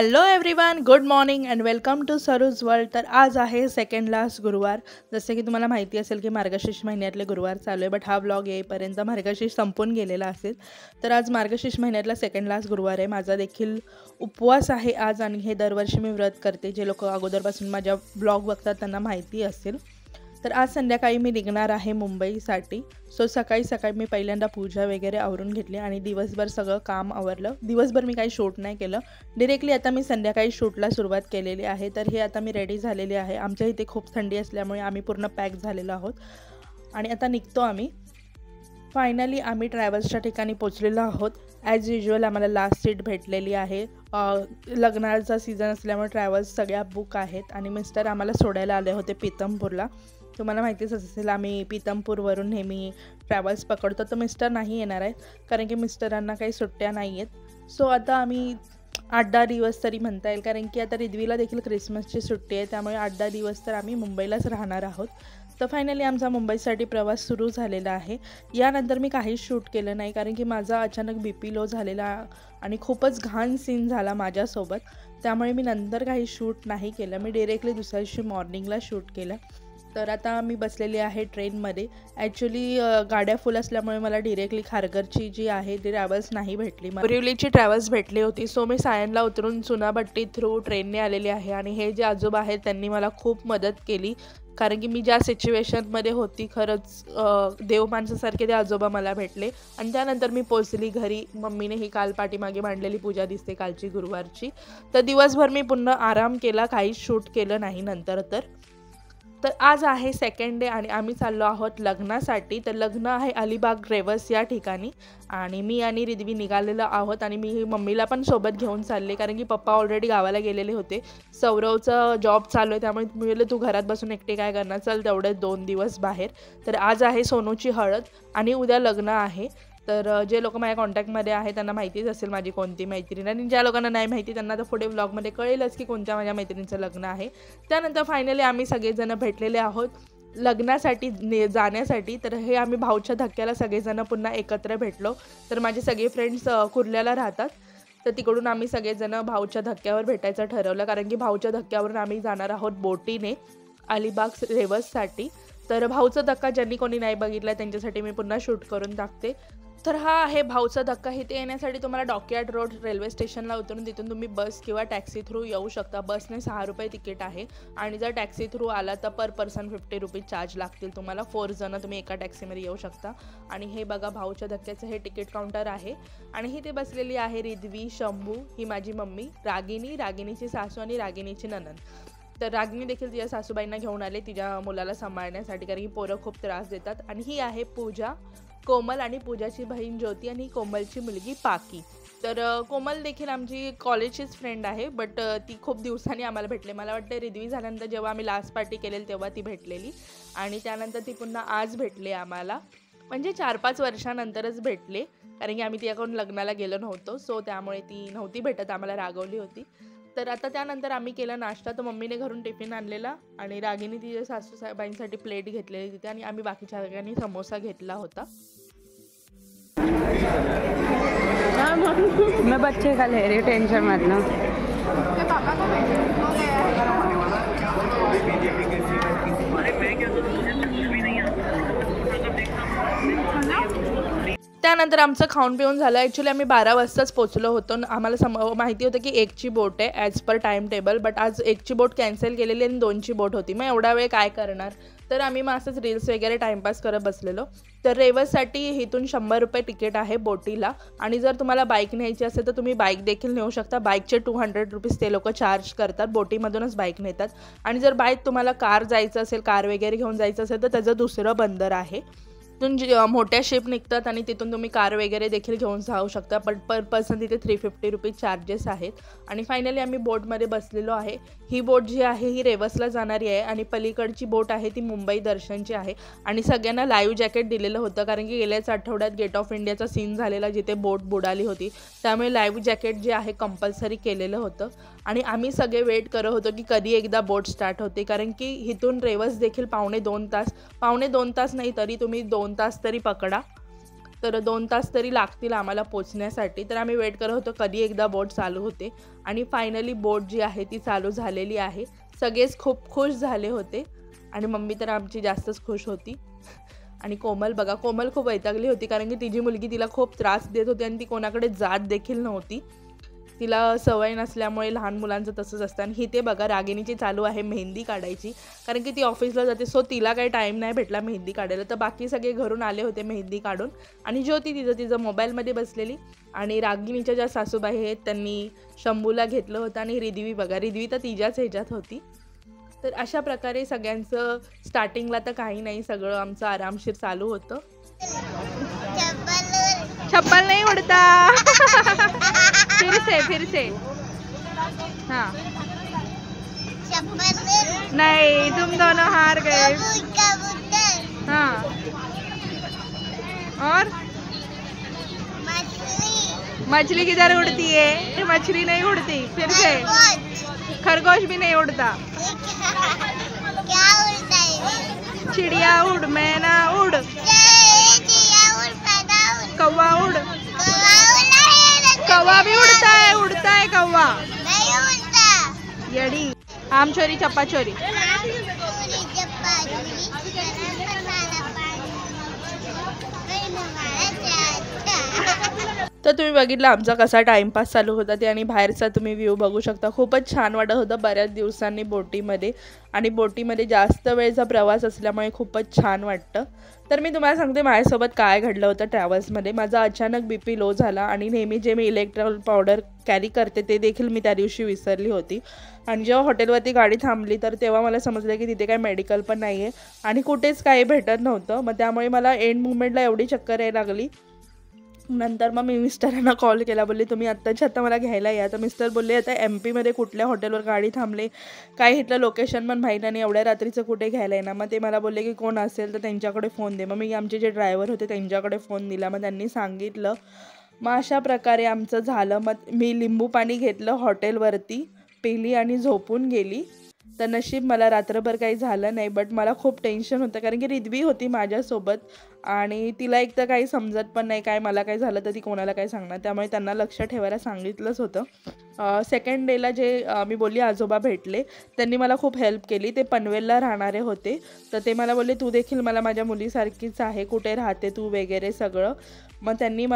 Hello everyone, good morning and welcome to सरूज world. तर आज आहे सेकंड लास्ट गुरुवार. जसे की तुम्हाला माहिती असेल की मार्गशीर्ष महिन्यातले गुरुवार चालू आहे, बट हा व्लॉग येईपर्यंत मार्गशीर्ष संपून गेलेला असेल. तर आज मार्गशीर्ष महिन्यातला सेकंड लास्ट गुरुवार आहे. माझा देखील उपवास आहे आज, आणि हे दरवर्षी मी व्रत करते. जे लोक अगोदरपासून माझ्या ब्लॉग बघतात त्यांना माहिती असेल. तर आज संध्याकाळी मी निघणार आहे मुंबईसाठी. सो सकाळी मी पहिल्यांदा पूजा वगैरे आवरून घेतली आणि दिवसभर सगळं काम आवरलं. दिवसभर मी काही शूट नाही केलं. डिरेक्टली आता मी संध्याकाळी शूटला सुरुवात केलेली आहे. तर हे आता मी रेडी झालेली आहे. आमच्या इथे खूप थंडी असल्यामुळे आम्ही पूर्ण पॅक झालेलो आहोत आणि आता निघतो आम्ही. फायनली आम्ही ट्रॅव्हल्सच्या ठिकाणी पोचलेलो आहोत. ॲज युजल आम्हाला लास्ट सीट भेटलेली आहे. लग्नाचा सीझन असल्यामुळे ट्रॅव्हल्स सगळ्या बुक आहेत आणि मिस्टर आम्हाला सोडायला आले होते पीतमपूरला. तुम्हाला माहितीच असेल आम्ही पीतमपूरवरून नेहमी ट्रॅव्हल्स पकडतो. तर मिस्टर नाही येणार आहेत कारण की मिस्टरांना काही सुट्ट्या नाही आहेत. सो आता आम्ही 8-10 दिवस तरी म्हणता येईल, कारण की आता रिद्वीला देखील क्रिसमसची सुट्टी आहे, त्यामुळे 8-10 दिवस तर आम्ही मुंबईलाच राहणार आहोत. तर फायनली आमचा मुंबईसाठी प्रवास सुरू झालेला आहे. यानंतर मी काहीच शूट केलं नाही कारण की माझा अचानक BP लो झालेला आणि खूपच घाण सीन झाला माझ्यासोबत. त्यामुळे मी नंतर काही शूट नाही केलं. मी डिरेक्टली दुसऱ्या दिवशी मॉर्निंगला शूट केलं. तर आता मी बसलेली आहे ट्रेनमध्ये. ॲक्च्युली गाड्या फुल असल्यामुळे मला डिरेक्टली खारघरची जी आहे ती ट्रॅव्हल्स नाही भेटली, बोरिवलीची ट्रॅव्हल्स भेटली होती. सो मी सायनला उतरून चुनाभट्टी थ्रू ट्रेनने आलेली आहे. आणि हे जे आजोबा आहेत त्यांनी मला खूप मदत केली, कारण की मी ज्या सिच्युएशनमध्ये होती खरंच देव माणसासारखे ते आजोबा मला भेटले. आणि त्यानंतर मी पोचली घरी. मम्मीने ही काल पाठीमागे मांडलेली पूजा दिसते कालची गुरुवारची. तर दिवसभर मी पुन्हा आराम केला, काहीच शूट केलं नाही नंतर. तर आज आहे सेकंड डे आणि आम्ही चाललो आहोत लग्नासाठी. तर लग्न आहे अलिबाग रेवस या ठिकाणी आणि मी आणि रिद्वी निघालेलो आहोत. आणि मी मम्मीला पण सोबत घेऊन चालले कारण की पप्पा ऑलरेडी गावाला गेलेले होते. सौरवचा जॉब चालू आहे, त्यामुळे मी बोलले तू घरात बसून एकटे काय करणार, चल तेवढे 2 दिवस बाहेर. तर आज आहे सोनूची हळद आणि उद्या लग्न आहे. तर जे लोक माझ्या कॉन्टॅक्टमध्ये आहे त्यांना माहितीच असेल माझी कोणती मैत्रीण, आणि ज्या लोकांना नाही माहिती त्यांना तर पुढे व्लॉगमध्ये कळेलच की कोणत्या माझ्या मैत्रिणीचं लग्न आहे. त्यानंतर फायनली आम्ही सगळेजण भेटलेले आहोत लग्नासाठी जाण्यासाठी. तर हे आम्ही भाऊच्या धक्क्याला सगळेजण पुन्हा एकत्र भेटलो. तर माझे सगळे फ्रेंड्स कुर्ल्याला राहतात, तर तिकडून आम्ही सगळेजण भाऊच्या धक्क्यावर भेटायचं ठरवलं, कारण की भाऊच्या धक्क्यावरून आम्ही जाणार आहोत बोटीने अलिबाग रेवससाठी. तर भाऊचा धक्का ज्यांनी कोणी नाही बघितला त्यांच्यासाठी मी पुन्हा शूट करून टाकते. तर हा आहे भाऊचा धक्का. इथे येण्यासाठी तुम्हाला डॉकयार्ड रोड रेल्वे स्टेशनला उतरून तिथून तुम्ही बस किंवा टॅक्सी थ्रू येऊ शकता. बसने 6 रुपये तिकीट आहे आणि जर टॅक्सी थ्रू आला तर पर पर्सन 50 रुपीज चार्ज लागतील तुम्हाला. 4 जण तुम्ही एका टॅक्सीमध्ये येऊ शकता. आणि हे बघा भाऊच्या धक्क्याचं हे तिकीट काउंटर आहे. आणि ही ते बसलेली आहे रिद्वी, शंभू, ही माझी मम्मी, रागिणीची सासू आणि रागिणीची नणंद. तर रागिणी देखील तिच्या सासूबाईंना घेऊन आले तिच्या मुलाला सांभाळण्यासाठी, कारण की पोरं खूप त्रास देतात. आणि ही आहे पूजा, कोमल आणि पूजाची बहीण ज्योती आणि कोमलची मुलगी पाकी. तर कोमल देखील आमची कॉलेजचीच फ्रेंड आहे, बट ती खूप दिवसांनी आम्हाला भेटले. मला वाटतं रिद्वी झाल्यानंतर जेव्हा आम्ही लास्ट पार्टी केलेली तेव्हा ती भेटलेली, आणि त्यानंतर ती पुन्हा आज भेटले आम्हाला. म्हणजे 4-5 वर्षानंतरच भेटले, कारण की आम्ही तिच्याकडून लग्नाला गेलो नव्हतो. सो त्यामुळे ती नव्हती भेटत, आम्हाला रागवली होती. तर आता त्यानंतर आम्ही केला नाश्ता. तर मम्मीने घरून टिफिन आणलेला आणि रागिनी तिच्या सासूबाईंसाठी प्लेट घेतलेली तिथे, आणि आम्ही बाकीच्या सगळ्यांनी समोसा घेतला होता. मैं बच्चे का ले रही हूँ, टेंशन मत लो. त्यानंतर आमचं खाऊन पिऊन झालं. ॲक्च्युली आम्ही 12 वाजताच पोचलो होतो. आम्हाला माहिती होतं की 1ची बोट आहे as per time table, but आज 1ची बोट कॅन्सल केलेली आणि 2ची बोट होती. मग एवढा वेळ काय करणार, तर आम्ही मग असंच रील्स वगैरे टाईमपास करत बसलेलो. तर रेवससाठी इथून 100 रुपये तिकीट आहे बोटीला, आणि जर तुम्हाला बाईक न्यायची असेल तर तुम्ही बाईक देखील नेऊ शकता. बाईकचे 200 रुपीज ते लोक चार्ज करतात, बोटीमधूनच बाईक नेतात. आणि जर बाईक तुम्हाला कार जायचं असेल, कार वगैरे घेऊन जायचं असेल तर त्याचं दुसरं बंदर आहे. तिथून मोठ्या शिप निघतात आणि तिथून तुम्ही कार वगैरे देखील घेऊन जाऊ शकता, पण पर पर्सन तिथे 350 रुपीज चार्जेस आहेत. आणि फायनली आम्ही बोटमध्ये बसलेलो आहे. ही बोट जी आहे ही रेवसला जाणारी आहे आणि पलीकडची बोट आहे ती मुंबई दर्शनची आहे. आणि सगळ्यांना लाईव्ह जॅकेट दिलेलं होतं, कारण की गेल्याच आठवड्यात गेट ऑफ इंडियाचा सीन झालेला जिथे बोट बुडाली होती, त्यामुळे लाईव्ह जॅकेट जे आहे कंपल्सरी केलेलं होतं. आणि आम्ही सगळे वेट करत होतो की कधी एकदा बोट स्टार्ट होते, कारण की इथून रेवस देखील पावणे 2 तास नाही तरी तुम्ही 2 तास तरी पकडा. तर 2 तास तरी लागतील आम्हाला पोचण्यासाठी. तर आम्ही वेट करत होतो कधी एकदा बोट चालू होते आणि फायनली बोट जी आहे ती चालू झालेली आहे. सगळेच खूप खुश झाले होते आणि मम्मी तर आमची जास्तच खुश होती. आणि कोमल बघा, कोमल खूप वैतागली होती कारण की तिची मुलगी तिला खूप त्रास देत होती आणि ती कोणाकडे जात देखील नव्हती. तिला सवय नसल्यामुळे लहान मुलांचं तसंच असतं. आणि ही ते बघा रागिणीची चालू आहे मेहंदी काढायची कारण की ती ऑफिसला जाते, सो तिला काही टाईम नाही भेटला मेहंदी काढायला. तर बाकी सगळे घरून आले होते मेहंदी काढून आणि ज्योती तिचं मोबाईलमध्ये बसलेली. आणि रागिणीच्या ज्या सासूबाई आहेत त्यांनी शंभूला घेतलं होतं आणि रिद्वी बघा, रिद्वी तर तिच्याच ह्याच्यात होती. तर अशा प्रकारे सगळ्यांचं स्टार्टिंगला तर काही नाही, सगळं आमचं आरामशीर चालू होतं. चप्पल नहीं उड़ता. फिर से हाँ नहीं, तुम दोनों हार गए. हाँ और मछली किधर उड़ती है? मछली नहीं उड़ती. फिर से खरगोश भी नहीं उड़ता. क्या उड़ता है? चिड़िया उड़, मैना उड़, कौवा उड़. कौवा भी उड़ता है कौवा. येड़ी. आम चोरी चप्पा चोरी. तर तुम्ही बघितलं आमचा कसा टाइमपास चालू होता ते आणि बाहेरचा तुम्ही व्ह्यू बघू शकता. खूपच छान वाटत होतं बऱ्याच दिवसांनी बोटीमध्ये. आणि बोटीमध्ये जास्त वेळचा प्रवास असल्यामुळे खूपच छान वाटतं. तर मी तुम्हाला सांगते माझ्यासोबत काय घडलं होतं ट्रॅव्हल्समध्ये. माझा अचानक BP लो झाला आणि नेहमी जे मी इलेक्ट्रॉल पावडर कॅरी करते ते देखील मी त्या दिवशी विसरली होती. आणि जेव्हा हॉटेलवरती गाडी थांबली तर तेव्हा मला समजलं की तिथे काही मेडिकल पण नाही आहे आणि कुठेच काही भेटत नव्हतं. मग त्यामुळे मला एंड मुवमेंटला एवढी चक्कर यायला लागली. नंतर मग मी मिस्टरांना कॉल केला, बोलले तुम्ही आत्ताच्या आत्ता मला घ्यायला या. तर मिस्टर बोलले आता MP मध्ये कुठल्या हॉटेलवर गाडी थांबले, काय इथलं लोकेशन पण माहीत नाही, एवढ्या रात्रीचं कुठे घ्यायला येणार. मग ते मला बोलले की कोण असेल तर त्यांच्याकडे फोन दे. मग मी आमचे जे ड्रायव्हर होते त्यांच्याकडे फोन दिला. मग त्यांनी सांगितलं. मग अशा प्रकारे आमचं झालं. मग मी लिंबू पाणी घेतलं, हॉटेलवरती पिली आणि झोपून गेली. तर नशीब मला रात्रभर काही झालं नाही. बट मला खूप टेन्शन होतं कारण की रिद्वी होती माझ्यासोबत आणि तिला एक तर काही समजत पण नाही, काय मला काय झालं तर ती कोणाला काय सांगणार. त्यामुळे त्यांना लक्ष ठेवायला सांगितलंच होतं. सेकंड डेला जे मी बोलली आजोबा भेटले, त्यांनी मला खूप हेल्प केली. ते पनवेलला राहणारे होते. तर ते मला बोलले तू देखील मला माझ्या मुलीसारखीच आहे, कुठे राहते तू वगैरे सगळं. मग त्यांनी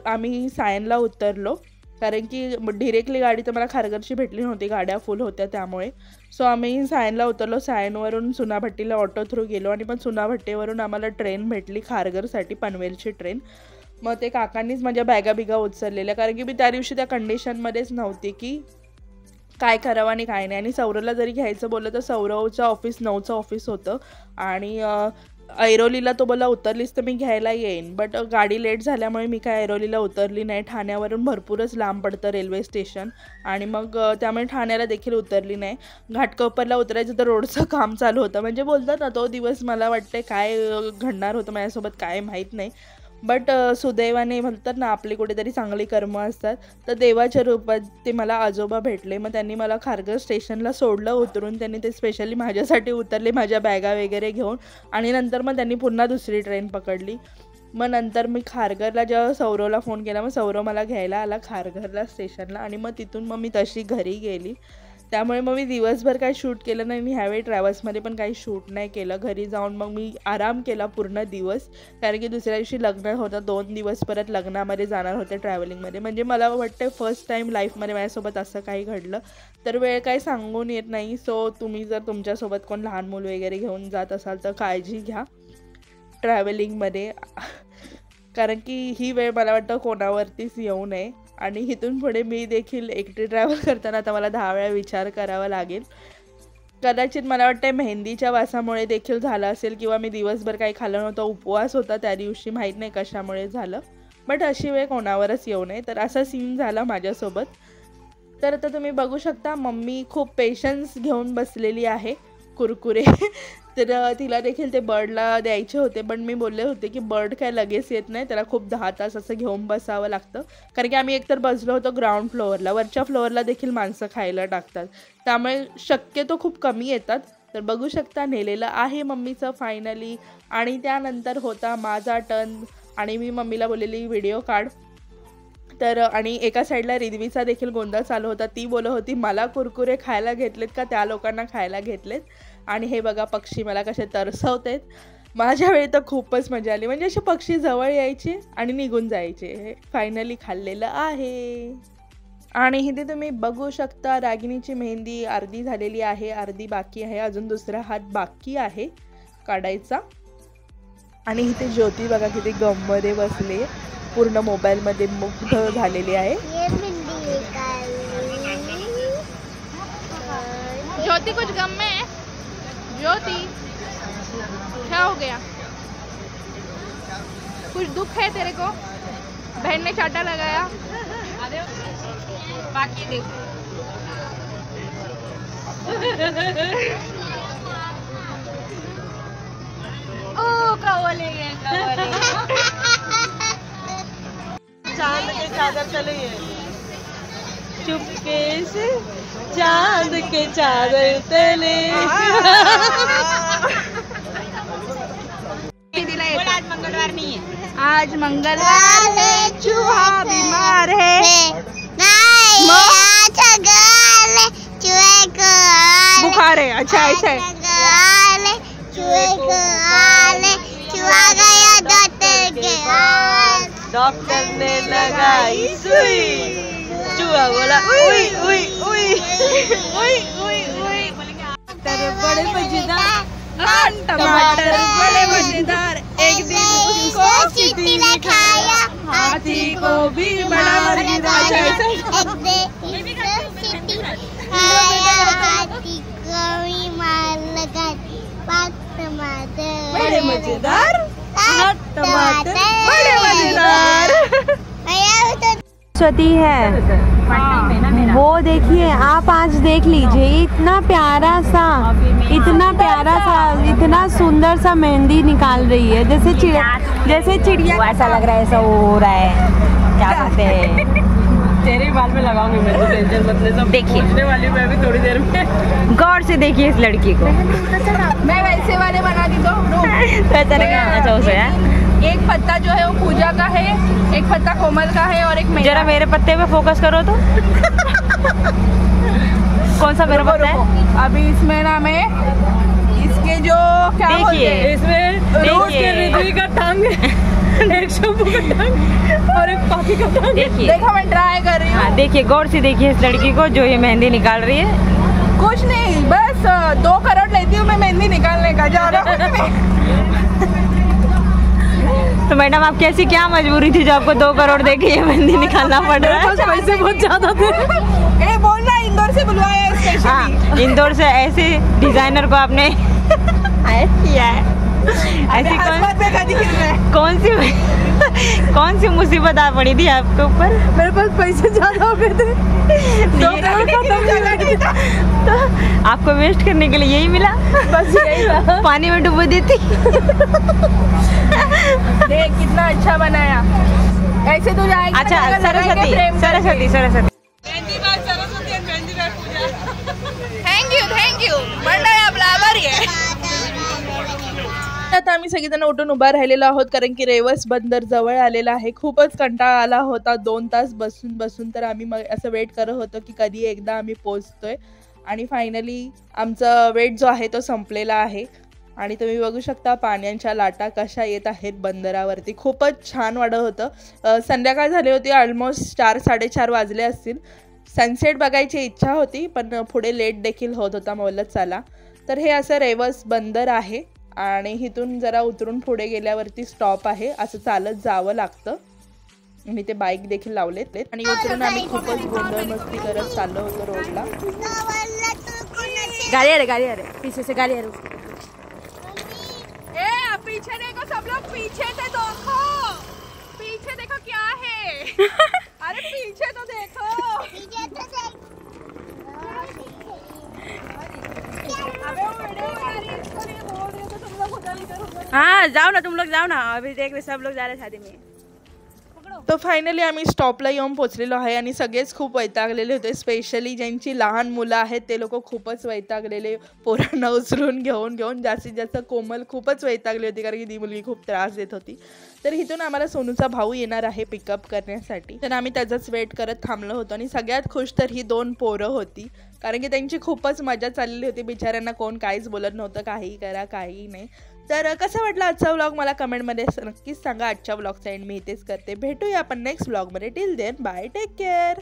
आम्ही सायनला उतरलो कारण की डिरेक्टली गाडी तर मला खारघरची भेटली नव्हती, गाड्या फुल होत्या त्यामुळे. सो आम्ही सायनला उतरलो. सायनवरून चुनाभट्टीला ऑटो थ्रू गेलो आणि मग चुनाभट्टीवरून आम्हाला ट्रेन भेटली खारघरसाठी, पनवेलची ट्रेन. मग ते काकांनीच माझ्या बॅगा उचललेल्या कारण की मी त्या दिवशी त्या कंडिशनमध्येच नव्हती की काय करावं आणि काय नाही. आणि सौरवला जरी घ्यायचं बोललं तर सौरवचं ऑफिस 9चं ऑफिस होतं आणि ऐरोलीला तो बोला उतरलीस तर मी घ्यायला येईन. बट गाडी लेट झाल्यामुळे मी काय ऐरोलीला उतरली नाही. ठाण्यावरून भरपूरच लांब पडतं रेल्वे स्टेशन आणि मग त्यामुळे ठाण्याला देखील उतरली नाही. घाटकोपरला उतरायचं तर रोडचं काम चालू होतं. म्हणजे बोलतात ना तो दिवस मला वाटते काय घडणार होतं माझ्यासोबत काय माहीत नाही. बट सुदैवाने म्हणतात ना आपली कुठेतरी चांगली कर्म असतात. तर देवाच्या रूपात ते मला आजोबा भेटले. मग त्यांनी मला खारघर स्टेशनला सोडलं उतरून. त्यांनी ते स्पेशली माझ्यासाठी उतरले माझ्या बॅगा वगैरे घेऊन आणि नंतर मग त्यांनी पुन्हा दुसरी ट्रेन पकडली. मग नंतर मी खारघरला जेव्हा सौरवला फोन केला, मग सौरव मला घ्यायला आला खारघरला स्टेशनला आणि मग तिथून मग मी तशी घरी गेली. त्यामुळे मग मी दिवसभर काही शूट केलं नाही. मी ह्यावेळी ट्रॅव्हल्समध्ये पण काही शूट नाही केलं. घरी जाऊन मग मी आराम केला पूर्ण दिवस कारण की दुसऱ्या दिवशी लग्न होतं. 2 दिवस परत लग्नामध्ये जाणार होते ट्रॅव्हलिंगमध्ये. म्हणजे मला वाटतं फर्स्ट टाईम लाईफमध्ये माझ्यासोबत असं काही घडलं. तर वेळ काही सांगून येत नाही. सो तुम्ही जर तुमच्यासोबत कोण लहान मूल वगैरे घेऊन जात असाल तर काळजी घ्या ट्रॅव्हलिंगमध्ये कारण की ही वेळ मला वाटतं कोणावरतीच येऊ नये. आणि इथून पुढे मी देखील एकटी ट्रॅव्हल करताना आता मला 10 वेळा विचार करावा लागेल. कदाचित मला वाटतं मेहंदीच्या वासामुळे देखील झालं असेल किंवा मी दिवसभर काही खाल्लं नव्हतं, उपवास होता त्या दिवशी, माहीत नाही कशामुळे झालं. बट अशी वेळ कोणावरच येऊ नये. तर असा सीन झाला माझ्यासोबत. तर आता तुम्ही बघू शकता मम्मी खूप पेशन्स घेऊन बसलेली आहे. कुरकुरे तर तिला देखील ते बर्डला द्यायचे होते. पण मी बोलले होते की बर्ड काय लगेच येत नाही, त्याला खूप 10 तास असं घेऊन बसावं लागतं. कारण की आम्ही एकतर बसलो होतो ग्राउंड फ्लोअरला, वरच्या फ्लोअरला देखील माणसं खायला टाकतात. त्यामुळे शक्यतो खूप कमी येतात. तर बघू शकता नेलेलं आहे मम्मीचं फायनली. आणि त्यानंतर होता माझा टर्न. आणि मी मम्मीला बोललेली व्हिडिओ काढ. तर आणि एका साईडला रिद्वीचा देखील गोंधळ चालू होता. ती बोलत होती मला कुरकुरे खायला घेतलेत का त्या लोकांना खायला घेतलेत. आणि हे बघा पक्षी मला कसे तरसवतेत. माझ्या वेळी तर खूपच मजा आली. म्हणजे असे पक्षी जवळ यायचे आणि निघून जायचे. हे फायनली खाल्लेलं आहे. आणि इथे तुम्ही बघू शकता रागिनीची मेहंदी अर्धी झालेली आहे, अर्धी बाकी आहे. अजून दुसरा हात बाकी आहे काढायचा. आणि इथे ज्योती बघा किती गममध्ये बसले, पूर्ण मोबाईलमध्ये मुग्ध झालेली आहे. ज्योति कुछ गम में है? ज्योति क्या हो गया? कुछ दुख है तेरे को? बहन ने चाटा लगाया? बाकी देखो ओ कवले चांद के चादर चले चुपके से चांद के चादर तले। आज मंगलवार नहीं है, आज मंगलवार है, चूहा बीमार है। बुखार है, अच्छा ऐसा है। डॉक्टर ने लगाई सुई, चूहा बोला उई उई उई उई उई उई। बड़े मजेदार टमाटर बड़े मजेदार, एक दिन उसको चींटी ने खाया, हाथी को भी बड़ा मजेदार। बड़े मजेदार टमाटर बड़े मजेदार। सरस्वती है वो, देखिए आप आज देख लीजिए इतना प्यारा सा इतना सुंदर सा मेहंदी निकाल रही है, जैसे चिड़िया ऐसा लग रहा है, ऐसा हो रहा है, क्या कहते हैं। तेरे बाल में लगाऊंगी मैं तो, टेंशन मत ले। सब देखिए पूछने वाली मैं भी थोड़ी देर में। गौर से देखिए इस लड़की को। मैं वैसे वाले बना दी तो अच्छा उसे एक पत्ता जो है वो पूजा का है, एक पत्ता कोमल का है और एक मेरा। जरा मेरे पत्ते पे फोकस करो तो। कौन सा मेरा पत्ता है? अभी इसमें ना मैं इसके जो क्या बोलते हैं, इसमें रोज के रिद्वी का टांग, एक शंभू का टांग और एक पापी का टांग। देखिए देखो मैं ट्राई कर रही हूँ। देखिए गौर से देखिए इस लड़की को जो ये मेहंदी निकाल रही है। कुछ नहीं, बस 2 करोड़ लेती हूँ मैं मेहंदी निकालने का, ज्यादा कुछ नहीं। तो मैडम आपकी ऐसी क्या मजबूरी थी जो आपको 2 करोड़ देके ये मेहंदी निकालना पड़ रहा है? पैसे बहुत ज्यादा थे। बोलना इंदौर से बुलवाया है स्पेशली। हाँ, इंदौर से ऐसे डिजाइनर को आपने किया है। ऐसी कौन सी मुसीबत आ पड़ी थी आपके ऊपर? मेरे पास पैसे ज्यादा हो गए थे, 2 करोड़ तो आपको वेस्ट करने के लिए यही मिला, बस यही पानी में डुबो देती। देख कितना अच्छा बनाया, ऐसे तो जाएगी। अच्छा सरस्वती थँक यू मंडळ आपला आभारी आहे। आता आम्ही सगळेजण उठून उभा राहिलेलो आहोत, कारण की रेवस बंदर जवळ आलेला आहे. खूपच कंटाळा आला होता 2 तास बसून. तर आम्ही मग असं वेट करत होतो की कधी एकदा आम्ही पोहोचतोय. आणि फायनली आमचा वेट जो आहे तो संपलेला आहे. आणि तुम्ही बघू शकता पाण्याच्या लाटा कशा येत आहेत बंदरावरती. खूपच छान वाटत होतं. संध्याकाळ झाली होती, ऑलमोस्ट 4-4:30 वाजले असतील. सनसेट बघायची इच्छा होती, पण पुढे लेट देखील होत होता. बोलत चला. तर हे असं रेवस बंदर आहे आणि इथून जरा उतरून पुढे गेल्यावरती स्टॉप आहे. असं चालत जावं लागतं. आणि ते बाईक देखील लावलेत. आणि उतरून आम्ही खूपच गोंधळ मस्ती करत चाललो होतो रोडला. गाड़ी आ रही पीछे से गाड़ी आ रही। पीछे देखो सब लोग, पीछे से देखो, पीछे देखो क्या है। अरे पीछे तो देखो, हाँ जाओ ना, तुम लोग जाओ ना, अभी देख रहे सब लोग जा रहे शादी में। पकड़ो तर फायनली आम्ही स्टॉपला येऊन पोचलेलो आहे आणि सगळेच खूप वैतागलेले होते. स्पेशली ज्यांची लहान मुलं आहेत ते लोक खूपच वैतागलेले, पोरांना उचलून घेऊन जास्तीत जास्त कोमल खूपच वैतागली होती कारण की ती मुलगी खूप त्रास देत होती. तर इथून आम्हाला सोनूचा भाऊ येणार आहे पिकअप करण्यासाठी, तर आम्ही त्याचाच वेट करत थांबलो होतो. आणि सगळ्यात खुश तर ही 2 पोरं होती कारण की त्यांची खूपच मजा चाललेली होती. बिचाऱ्यांना कोण काहीच बोलत नव्हतं, काही करा काही नाही. तर कसा वाटला आजचा व्लॉग मला कमेंटमध्ये नक्कीच सांगा. आजच्या व्लॉगचा एंड मी इथेच करते. भेटूया आपण नेक्स्ट व्लॉगमध्ये. Till then bye, take care.